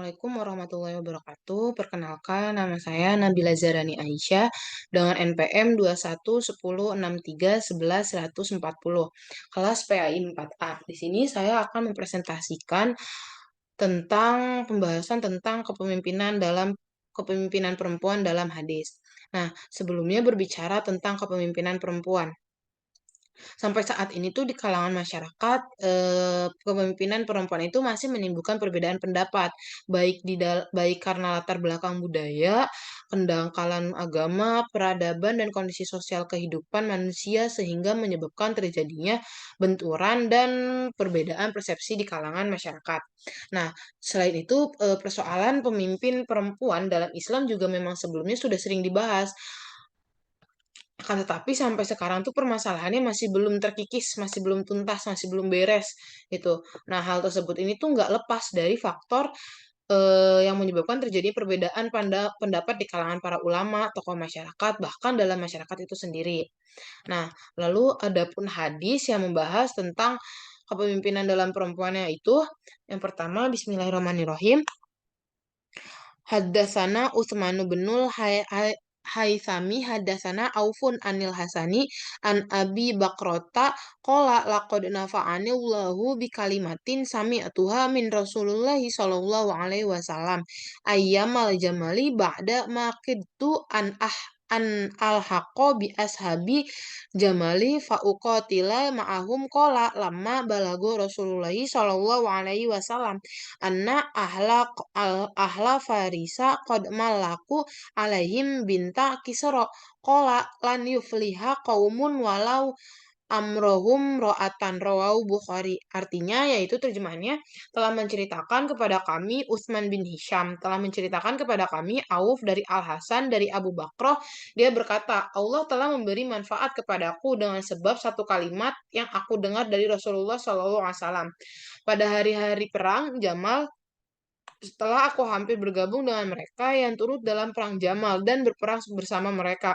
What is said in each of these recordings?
Assalamualaikum warahmatullahi wabarakatuh. Perkenalkan, nama saya Nabila Zarani Aisyah dengan NPM 2110631140, kelas PAI 4A. Di sini saya akan mempresentasikan tentang pembahasan tentang kepemimpinan perempuan dalam hadis. Nah, sebelumnya berbicara tentang kepemimpinan perempuan. Sampai saat ini tuh di kalangan masyarakat, kepemimpinan perempuan itu masih menimbulkan perbedaan pendapat, baik karena latar belakang budaya, pendangkalan agama, peradaban, dan kondisi sosial kehidupan manusia sehingga menyebabkan terjadinya benturan dan perbedaan persepsi di kalangan masyarakat. Nah, selain itu, persoalan pemimpin perempuan dalam Islam juga memang sebelumnya sudah sering dibahas. Akan tetapi sampai sekarang tuh permasalahannya masih belum terkikis, masih belum tuntas, masih belum beres gitu. Nah, hal tersebut ini tuh nggak lepas dari faktor yang menyebabkan terjadi perbedaan pendapat di kalangan para ulama, tokoh masyarakat, bahkan dalam masyarakat itu sendiri. Nah, lalu adapun hadis yang membahas tentang kepemimpinan dalam perempuannya itu, yang pertama, Bismillahirrahmanirrahim. Haddatsana Utsmanu binul Haitsami haddatsana Aufun anil Hasani an Abi Bakrota qala laqad nafa'ani Allahu bi kalimatin sami'tuha min Rasulullah sallallahu alaihi wasallam ayyamal jamali ba'da ma qidtu an alhaqo bi ashabi jamali fa uqatila ma'ahum qala lamma balago Rasulullah sallallahu alaihi wasallam anna ahla farisa qad malaku alaihim binta kisra qala lan yufliha qaumun walau amrohum ro'atan rawau Bukhari. Artinya yaitu terjemahannya telah menceritakan kepada kami Utsman bin Hisham, telah menceritakan kepada kami Auf dari Al Hasan dari Abu Bakroh. Dia berkata, Allah telah memberi manfaat kepadaku dengan sebab satu kalimat yang aku dengar dari Rasulullah SAW. Pada hari-hari perang Jamal, setelah aku hampir bergabung dengan mereka yang turut dalam perang Jamal dan berperang bersama mereka.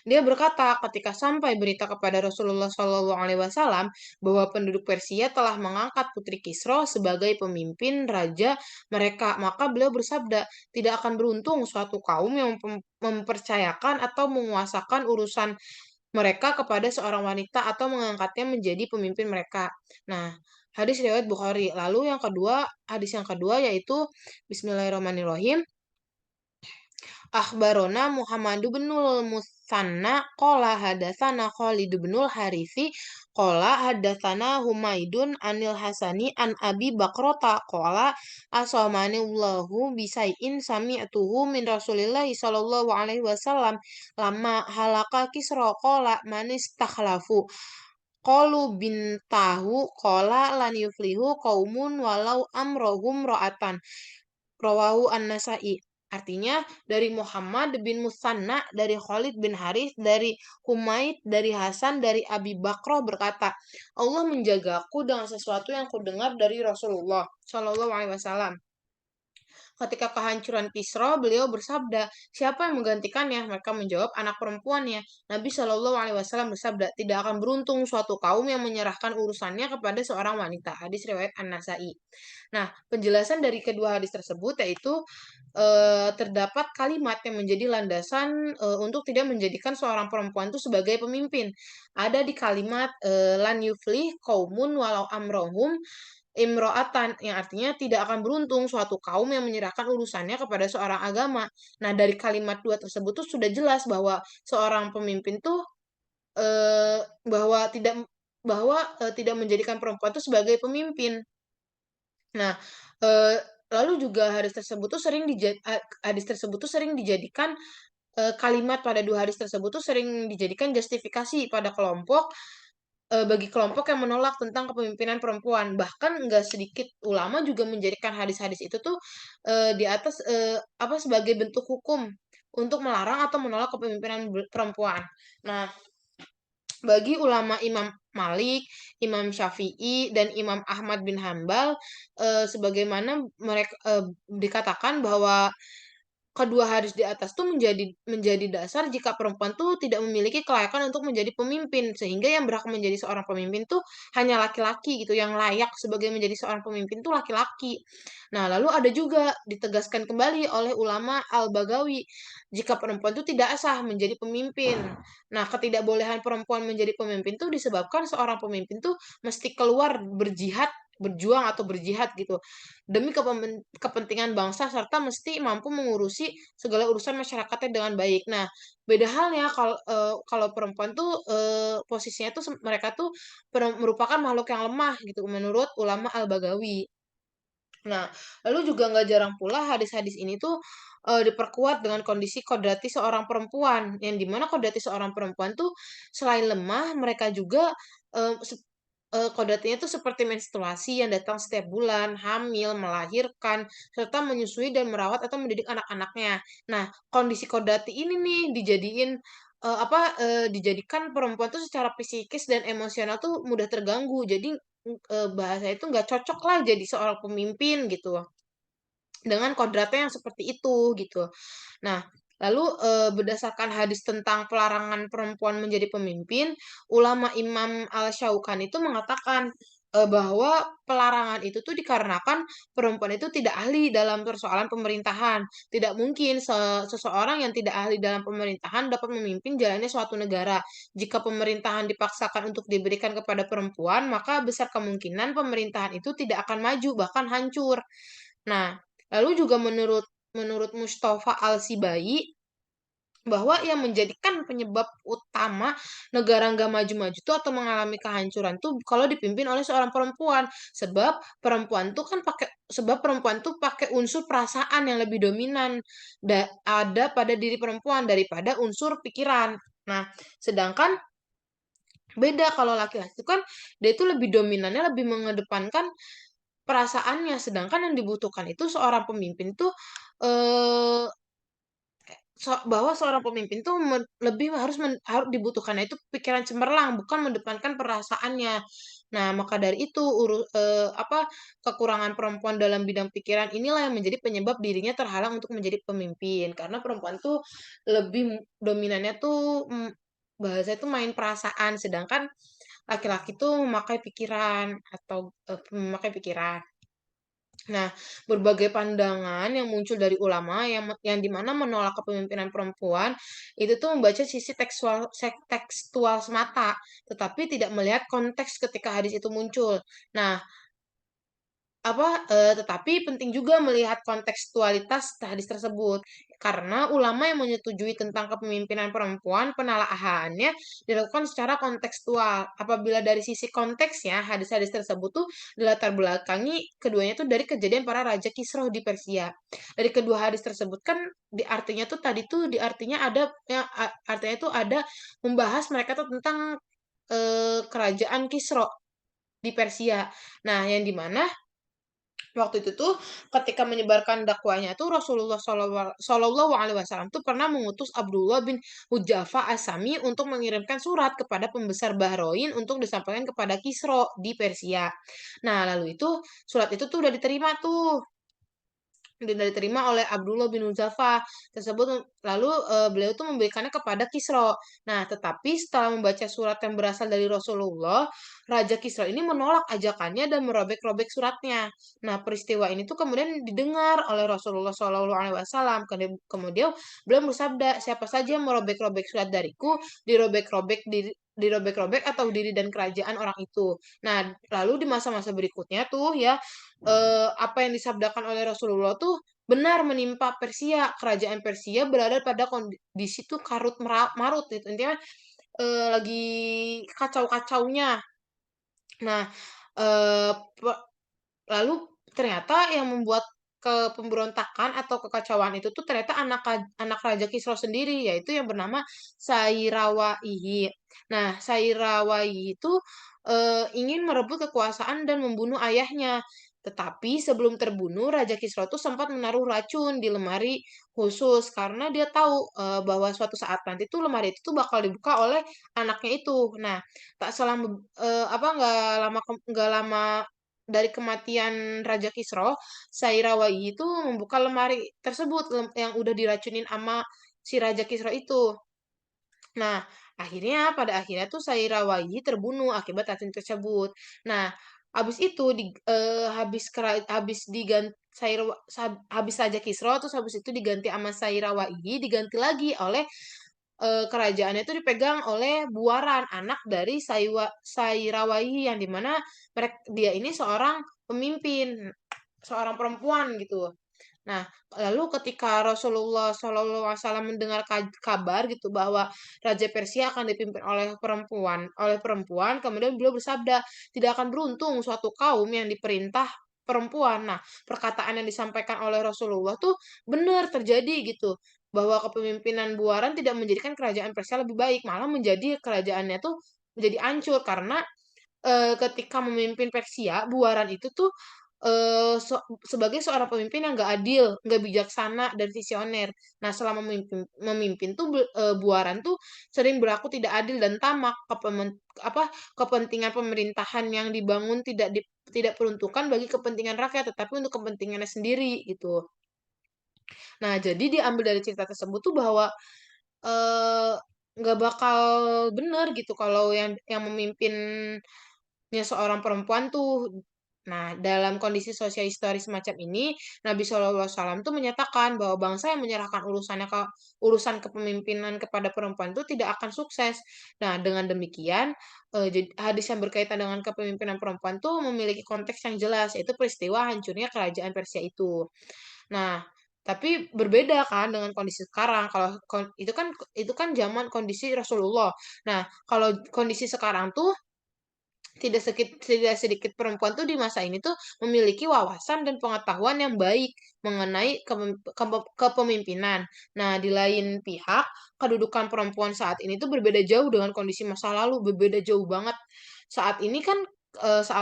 Dia berkata, ketika sampai berita kepada Rasulullah SAW bahwa penduduk Persia telah mengangkat Putri Kisro sebagai pemimpin raja mereka, maka beliau bersabda, tidak akan beruntung suatu kaum yang mempercayakan atau menguasakan urusan mereka kepada seorang wanita atau mengangkatnya menjadi pemimpin mereka. Nah, hadis riwayat Bukhari. Lalu hadis yang kedua yaitu Bismillahirrahmanirrahim. Akhbarona Muhammadu binul Musanna qala hadatsana Khalid binul Harithi qala hadatsana Humaidun anil Hasani an Abi Bakrota qala asamani Allahu bisai'in sami'tuhu min Rasulillah sallallahu alaihi wasallam lama halaka Kisra qala manistakhlafu qalu bintahu qala lan yuflihu qaumun walau amrohum ra'atan rawahu an-Nasa'i. Artinya dari Muhammad bin Musanna, dari Khalid bin Harith, dari Humaid, dari Hasan, dari Abi Bakroh berkata, Allah menjagaku dengan sesuatu yang kudengar dari Rasulullah Shallallahu Alaihi Wasallam. Ketika kehancuran Kisra, beliau bersabda, siapa yang menggantikannya? Mereka menjawab, anak perempuannya. Nabi Shallallahu Alaihi Wasallam bersabda, tidak akan beruntung suatu kaum yang menyerahkan urusannya kepada seorang wanita. Hadis riwayat An-Nasai. Nah, penjelasan dari kedua hadis tersebut yaitu terdapat kalimat yang menjadi landasan untuk tidak menjadikan seorang perempuan itu sebagai pemimpin. Ada di kalimat lan yuflih kaumun walau amrohum imro'atan yang artinya tidak akan beruntung suatu kaum yang menyerahkan urusannya kepada seorang agama. Nah, dari kalimat dua tersebut tuh sudah jelas bahwa seorang pemimpin tuh eh, bahwa tidak tidak menjadikan perempuan itu sebagai pemimpin. Nah, eh, lalu juga hadis tersebut tuh sering dijadikan kalimat pada dua hadis tersebut tuh sering dijadikan justifikasi pada bagi kelompok yang menolak tentang kepemimpinan perempuan. Bahkan nggak sedikit ulama juga menjadikan hadis-hadis itu tuh di atas apa sebagai bentuk hukum untuk melarang atau menolak kepemimpinan perempuan. Nah, bagi ulama Imam Malik, Imam Syafi'i, dan Imam Ahmad bin Hambal, sebagaimana mereka dikatakan bahwa kedua hadis di atas tuh menjadi dasar jika perempuan tuh tidak memiliki kelayakan untuk menjadi pemimpin, sehingga yang berhak menjadi seorang pemimpin tuh hanya laki-laki gitu, yang layak sebagai menjadi seorang pemimpin tuh laki-laki. Nah, lalu ada juga ditegaskan kembali oleh ulama Al-Bagawi, jika perempuan tuh tidak sah menjadi pemimpin. Nah, ketidakbolehan perempuan menjadi pemimpin tuh disebabkan seorang pemimpin tuh mesti keluar berjihad, berjuang atau berjihad gitu demi kepentingan bangsa serta mesti mampu mengurusi segala urusan masyarakatnya dengan baik. Nah, beda halnya kalau perempuan tuh posisinya tuh mereka tuh merupakan makhluk yang lemah gitu menurut ulama Al-Bagawi. Nah, lalu juga nggak jarang pula hadis-hadis ini tuh diperkuat dengan kondisi kodrati seorang perempuan, yang dimana kodrati seorang perempuan tuh selain lemah, mereka juga kodratinya tuh seperti menstruasi yang datang setiap bulan, hamil, melahirkan, serta menyusui dan merawat atau mendidik anak-anaknya. Nah, kondisi kodrati ini nih dijadikan perempuan tuh secara psikis dan emosional tuh mudah terganggu. Jadi bahasa itu nggak cocok lah jadi seorang pemimpin gitu dengan kodratnya yang seperti itu gitu. Nah, lalu berdasarkan hadis tentang pelarangan perempuan menjadi pemimpin, ulama Imam Al-Syaukani itu mengatakan bahwa pelarangan itu tuh dikarenakan perempuan itu tidak ahli dalam persoalan pemerintahan. Tidak mungkin seseorang yang tidak ahli dalam pemerintahan dapat memimpin jalannya suatu negara. Jika pemerintahan dipaksakan untuk diberikan kepada perempuan, maka besar kemungkinan pemerintahan itu tidak akan maju, bahkan hancur. Nah, lalu juga menurut menurut Mustafa Al-Sibai, bahwa yang menjadikan penyebab utama negara nggak maju-maju tuh atau mengalami kehancuran tuh kalau dipimpin oleh seorang perempuan. Sebab perempuan tuh pakai unsur perasaan yang lebih dominan ada pada diri perempuan daripada unsur pikiran. Nah, sedangkan beda kalau laki-laki itu kan dia itu lebih dominannya lebih mengedepankan perasaannya, sedangkan yang dibutuhkan itu seorang pemimpin tuh eh bahwa seorang pemimpin tuh lebih harus dibutuhkannya itu pikiran cemerlang, bukan mendepankan perasaannya. Nah, maka dari itu kekurangan perempuan dalam bidang pikiran inilah yang menjadi penyebab dirinya terhalang untuk menjadi pemimpin. Karena perempuan tuh lebih dominannya tuh bahasa itu main perasaan, sedangkan laki-laki tuh memakai pikiran atau memakai pikiran. Nah, berbagai pandangan yang muncul dari ulama yang dimana menolak kepemimpinan perempuan itu tuh membaca sisi tekstual semata, tetapi tidak melihat konteks ketika hadis itu muncul. Nah, tetapi penting juga melihat kontekstualitas hadis tersebut karena ulama yang menyetujui tentang kepemimpinan perempuan penelaahannya dilakukan secara kontekstual. Apabila dari sisi konteksnya hadis-hadis tersebut tuh dilatar belakangi keduanya tuh dari kejadian para raja Kisra di Persia. Dari kedua hadis tersebut kan artinya tuh tadi tuh artinya ada ya, artinya tuh ada membahas mereka tuh tentang kerajaan Kisra di Persia. Nah, yang dimana waktu itu tuh ketika menyebarkan dakwahnya tuh Rasulullah Shallallahu Alaihi Wasallam tuh pernah mengutus Abdullah bin Hujafa Asami untuk mengirimkan surat kepada pembesar Bahrain untuk disampaikan kepada Kisro di Persia. Nah, lalu itu surat itu tuh udah diterima tuh dan diterima oleh Abdullah bin Huzafa tersebut lalu beliau tuh memberikannya kepada Kisra. Nah, tetapi setelah membaca surat yang berasal dari Rasulullah, Raja Kisra ini menolak ajakannya dan merobek-robek suratnya. Nah, peristiwa ini tuh kemudian didengar oleh Rasulullah Shallallahu Alaihi Wasallam. Kemudian beliau bersabda, siapa saja yang merobek-robek surat dariku, dirobek-robek atau diri dan kerajaan orang itu. Nah, lalu di masa-masa berikutnya tuh ya apa yang disabdakan oleh Rasulullah tuh benar menimpa Persia. Kerajaan Persia berada pada kondisi tuh karut marut gitu. Intinya lagi kacau-kacaunya. Nah, eh, lalu ternyata yang membuat pemberontakan atau kekacauan itu tuh ternyata anak Raja Kisra sendiri, yaitu yang bernama Sairawaihi. Nah, Sairawaihi itu ingin merebut kekuasaan dan membunuh ayahnya. Tetapi sebelum terbunuh, Raja Kisra itu sempat menaruh racun di lemari khusus karena dia tahu bahwa suatu saat nanti tuh lemari itu tuh bakal dibuka oleh anaknya itu. Nah, tak selang nggak lama dari kematian Raja Kisra, Sairawaihi itu membuka lemari tersebut yang udah diracunin sama si Raja Kisra itu. Nah, pada akhirnya tuh Sairawaihi terbunuh akibat racun tersebut. Nah, habis itu habis diganti habis Raja Kisra terus habis itu diganti sama Sairawaihi, diganti lagi oleh kerajaannya itu dipegang oleh Buaran, anak dari Sairawaihi yang dimana dia ini seorang pemimpin, seorang perempuan gitu. Nah, lalu ketika Rasulullah SAW mendengar kabar gitu bahwa Raja Persia akan dipimpin oleh perempuan, kemudian beliau bersabda, tidak akan beruntung suatu kaum yang diperintah perempuan. Nah, perkataan yang disampaikan oleh Rasulullah tuh benar terjadi gitu, bahwa kepemimpinan Buaran tidak menjadikan kerajaan Persia lebih baik, malah menjadi kerajaannya tuh menjadi hancur karena ketika memimpin Persia, Buaran itu tuh sebagai seorang pemimpin yang nggak adil, nggak bijaksana dan visioner. Nah, selama memimpin tuh Buaran tuh sering berlaku tidak adil dan tamak. Kepentingan pemerintahan yang dibangun tidak peruntukan bagi kepentingan rakyat, tetapi untuk kepentingannya sendiri gitu. Nah, jadi diambil dari cerita tersebut tuh bahwa eh, nggak bakal bener gitu kalau yang memimpinnya seorang perempuan tuh. Nah, dalam kondisi sosial historis semacam ini, Nabi SAW tuh menyatakan bahwa bangsa yang menyerahkan urusan kepemimpinan kepada perempuan itu tidak akan sukses. Nah, dengan demikian, hadis yang berkaitan dengan kepemimpinan perempuan tuh memiliki konteks yang jelas, yaitu peristiwa hancurnya kerajaan Persia itu. Nah, tapi berbeda kan dengan kondisi sekarang. Kalau itu kan zaman kondisi Rasulullah. Nah, kalau kondisi sekarang tuh tidak sedikit perempuan tuh di masa ini tuh memiliki wawasan dan pengetahuan yang baik mengenai kepemimpinan. Nah, di lain pihak, kedudukan perempuan saat ini tuh berbeda jauh dengan kondisi masa lalu, berbeda jauh banget. Saat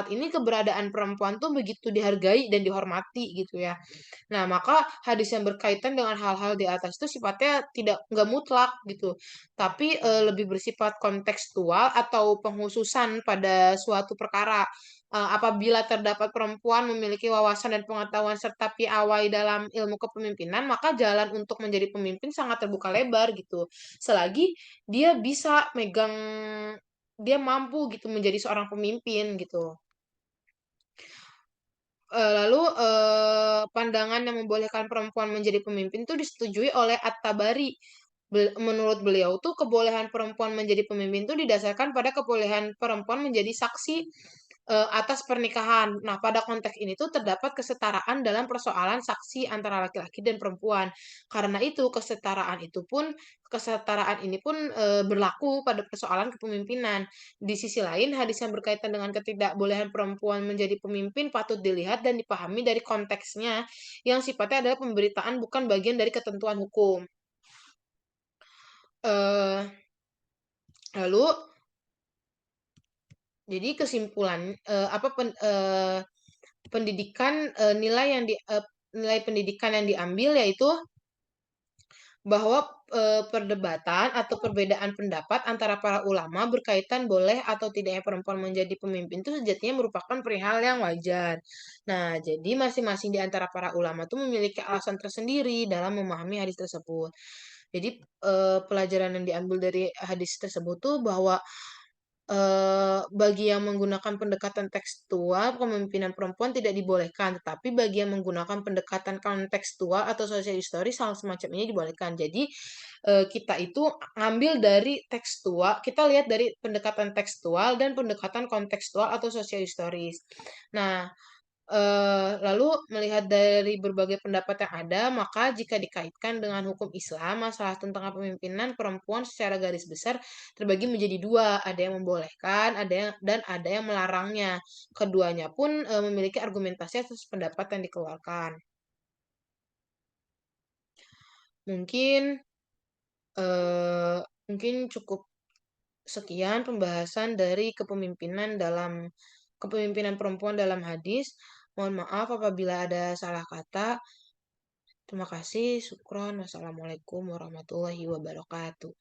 ini keberadaan perempuan tuh begitu dihargai dan dihormati gitu ya. Nah, maka hadis yang berkaitan dengan hal-hal di atas itu sifatnya nggak mutlak gitu, tapi lebih bersifat kontekstual atau penghususan pada suatu perkara. Apabila terdapat perempuan memiliki wawasan dan pengetahuan serta piawai dalam ilmu kepemimpinan, maka jalan untuk menjadi pemimpin sangat terbuka lebar gitu. Selagi dia bisa dia mampu gitu menjadi seorang pemimpin gitu. Lalu pandangan yang membolehkan perempuan menjadi pemimpin itu disetujui oleh At-Tabari. Menurut beliau tuh kebolehan perempuan menjadi pemimpin itu didasarkan pada kebolehan perempuan menjadi saksi atas pernikahan. Nah, pada konteks ini tuh terdapat kesetaraan dalam persoalan saksi antara laki-laki dan perempuan. Karena itu kesetaraan ini pun berlaku pada persoalan kepemimpinan. Di sisi lain, hadis yang berkaitan dengan ketidakbolehan perempuan menjadi pemimpin patut dilihat dan dipahami dari konteksnya yang sifatnya adalah pemberitaan bukan bagian dari ketentuan hukum. Eh, Lalu, jadi kesimpulan pendidikan nilai pendidikan yang diambil yaitu bahwa perdebatan atau perbedaan pendapat antara para ulama berkaitan boleh atau tidaknya perempuan menjadi pemimpin itu sejatinya merupakan perihal yang wajar. Nah, jadi masing-masing di antara para ulama itu memiliki alasan tersendiri dalam memahami hadis tersebut. Jadi pelajaran yang diambil dari hadis tersebut tuh bahwa bagi yang menggunakan pendekatan tekstual, kepemimpinan perempuan tidak dibolehkan, tetapi bagi yang menggunakan pendekatan kontekstual atau sosial historis, hal semacam ini dibolehkan. Jadi, kita itu ngambil dari tekstual, kita lihat dari pendekatan tekstual dan pendekatan kontekstual atau sosial historis. Nah, lalu melihat dari berbagai pendapat yang ada, maka jika dikaitkan dengan hukum Islam, masalah tentang kepemimpinan perempuan secara garis besar terbagi menjadi dua, ada yang membolehkan, dan ada yang melarangnya. Keduanya pun memiliki argumentasi atas pendapat yang dikeluarkan. Mungkin eh, mungkin cukup sekian pembahasan dari kepemimpinan perempuan dalam hadis. Mohon maaf apabila ada salah kata. Terima kasih, syukron. Wassalamualaikum warahmatullahi wabarakatuh.